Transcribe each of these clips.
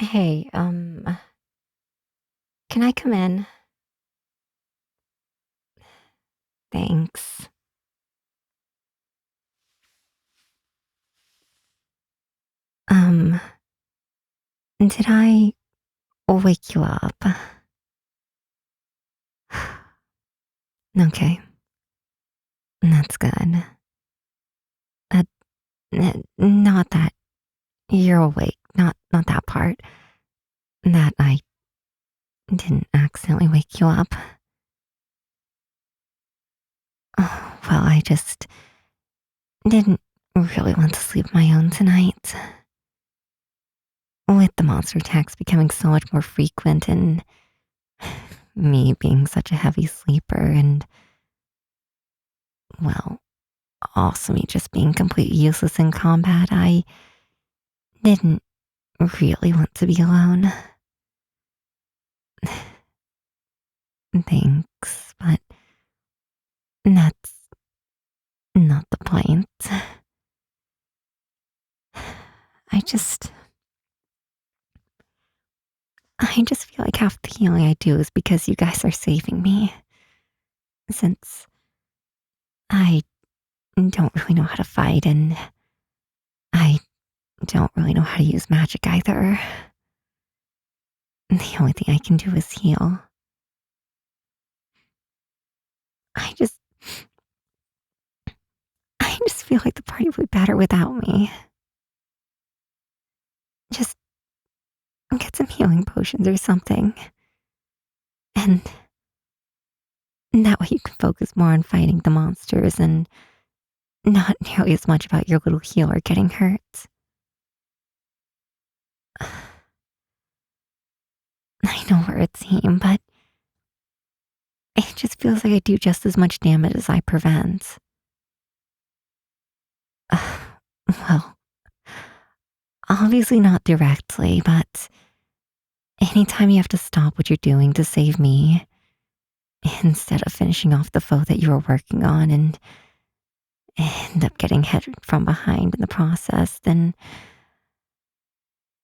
Hey, can I come in? Thanks. Um, did I wake you up? Okay, that's good. Uh, not that you're awake, not that part. That I didn't accidentally wake you up. Oh, well, I just didn't really want to sleep my own tonight. With the monster attacks becoming so much more frequent and me being such a heavy sleeper and, well, also me just being completely useless in combat, I didn't really want to be alone. Thanks, but that's not the point. I just, I just feel like half the healing I do is because you guys are saving me. Since I don't really know how to fight and I don't really know how to use magic either. The only thing I can do is heal. I just, I just feel like the party would be better without me. Just get some healing potions or something. And that way you can focus more on fighting the monsters and not nearly as much about your little healer getting hurt. I know we're a team, but it just feels like I do just as much damage as I prevent. Well, obviously not directly, but anytime you have to stop what you're doing to save me, instead of finishing off the foe that you were working on and end up getting hit from behind in the process, then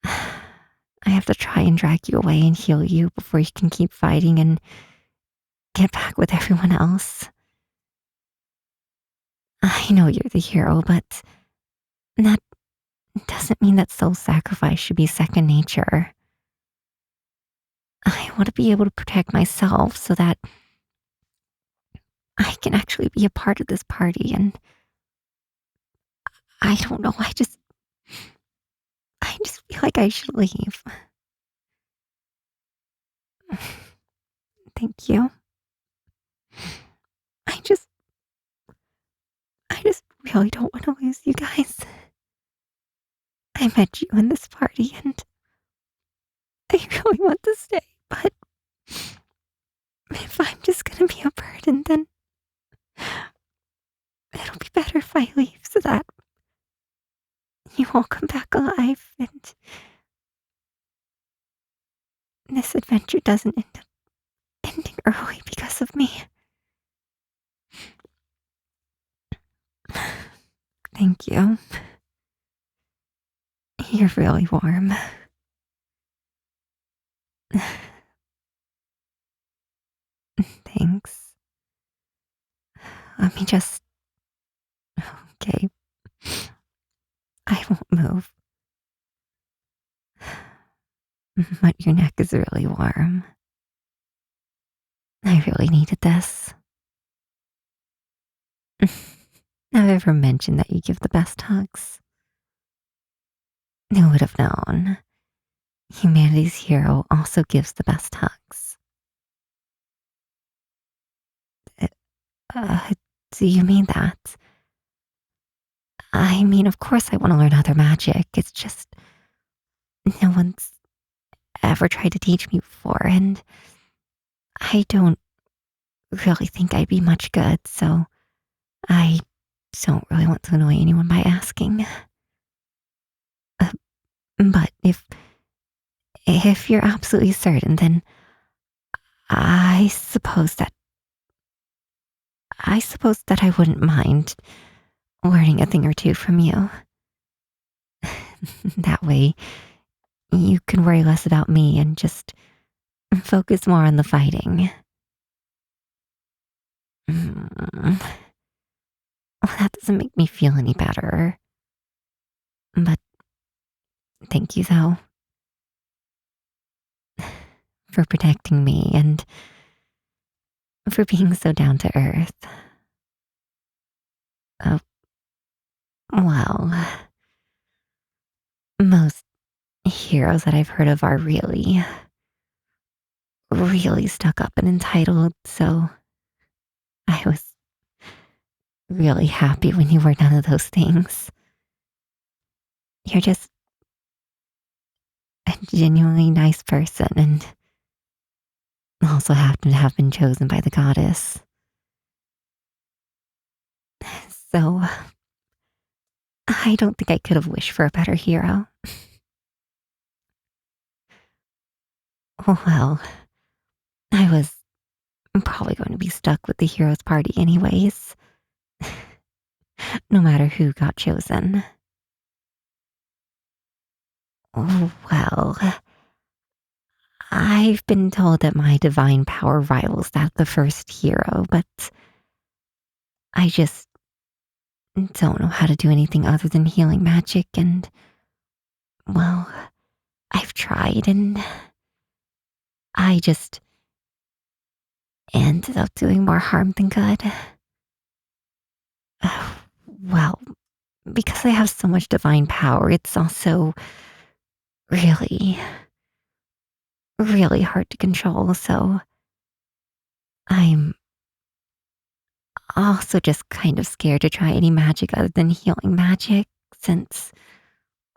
I have to try and drag you away and heal you before you can keep fighting and get back with everyone else. I know you're the hero, but that doesn't mean that self sacrifice should be second nature. I want to be able to protect myself so that I can actually be a part of this party. And I don't know, I just feel like I should leave. Thank you. I just, I just really don't want to lose you guys. I met you in this party and I really want to stay, but if I'm just gonna be a burden, then it'll be better if I leave so that you all come back alive and this adventure doesn't end up ending early because of me. Thank you. You're really warm. Thanks. Let me just. Okay. I won't move. But your neck is really warm. I really needed this. I've ever mentioned that you give the best hugs. Who would have known? Humanity's hero also gives the best hugs. Uh, uh, do you mean that? I mean, of course I want to learn other magic. It's just no one's ever tried to teach me before, and I don't really think I'd be much good, so I don't really want to annoy anyone by asking. Uh, but if you're absolutely certain, then I suppose that I wouldn't mind learning a thing or two from you. That way, you can worry less about me and just focus more on the fighting. Mm, well, that doesn't make me feel any better. But thank you, though, for protecting me and for being so down to earth. Uh, well, most heroes that I've heard of are really stuck up and entitled, so I was really happy when you were none of those things. You're just a genuinely nice person and also happen to have been chosen by the goddess. So I don't think I could have wished for a better hero. Well, I was probably going to be stuck with the hero's party anyways, no matter who got chosen. Well, I've been told that my divine power rivals that of the first hero, but I just don't know how to do anything other than healing magic, and, well, I've tried, and I just ended up doing more harm than good. Well, because I have so much divine power, it's also really, really hard to control, so I'm also just kind of scared to try any magic other than healing magic, since,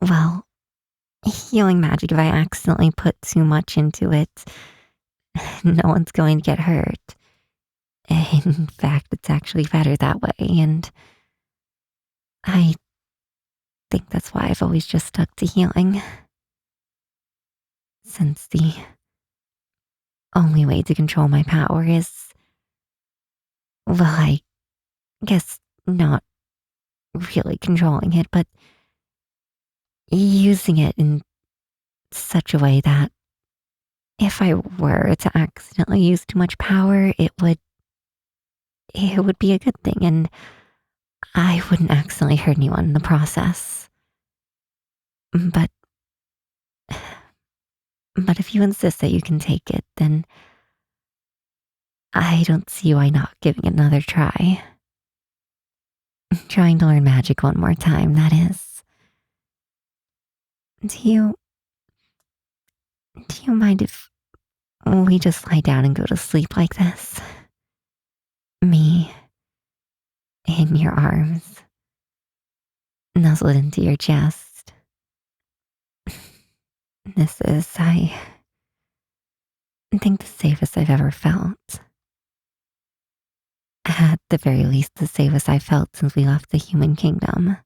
well, healing magic, if I accidentally put too much into it, no one's going to get hurt. In fact, it's actually better that way, and I think that's why I've always just stuck to healing, since the only way to control my power is, well, I guess not really controlling it, but using it in such a way that if I were to accidentally use too much power, it would be a good thing, and I wouldn't accidentally hurt anyone in the process. But but if you insist that you can take it, then I don't see why not giving it another try. Trying to learn magic one more time, that is. Do you do you mind if we just lie down and go to sleep like this? Me in your arms, nuzzled into your chest. This is, I think, the safest I've ever felt. At the very least, the safest I've felt since we left the human kingdom.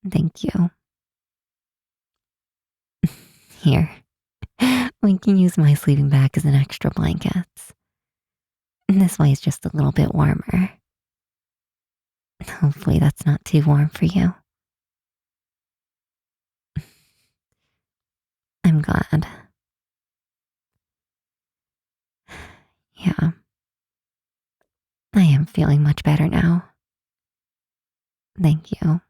Thank you. Here, we can use my sleeping bag as an extra blanket. This way it's just a little bit warmer. Hopefully that's not too warm for you. I'm glad. Yeah, I am feeling much better now. Thank you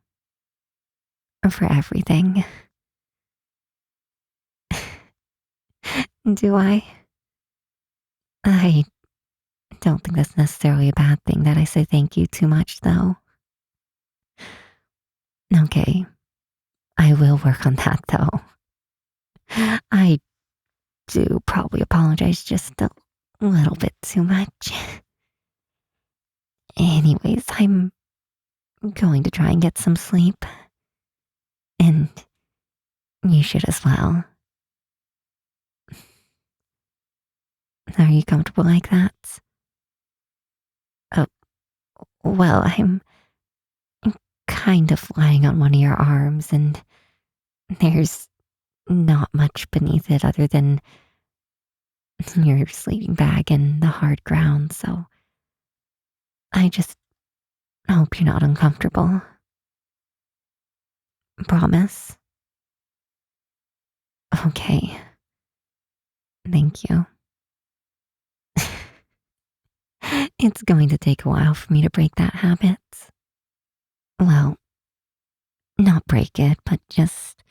for everything. Do I? I don't think that's necessarily a bad thing that I say thank you too much, though. Okay, I will work on that, though. I do probably apologize just a little bit too much. Anyways, I'm going to try and get some sleep, and you should as well. Are you comfortable like that? Oh, well, I'm kind of lying on one of your arms, and there's not much beneath it other than your sleeping bag and the hard ground, so I just hope you're not uncomfortable. Promise? Okay, thank you. It's going to take a while for me to break that habit. Well, not break it, but just,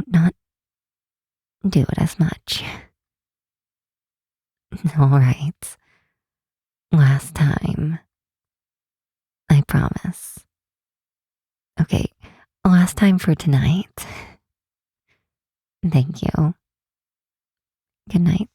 not do it as much. All right. Last time. I promise. Okay, last time for tonight. Thank you. Good night.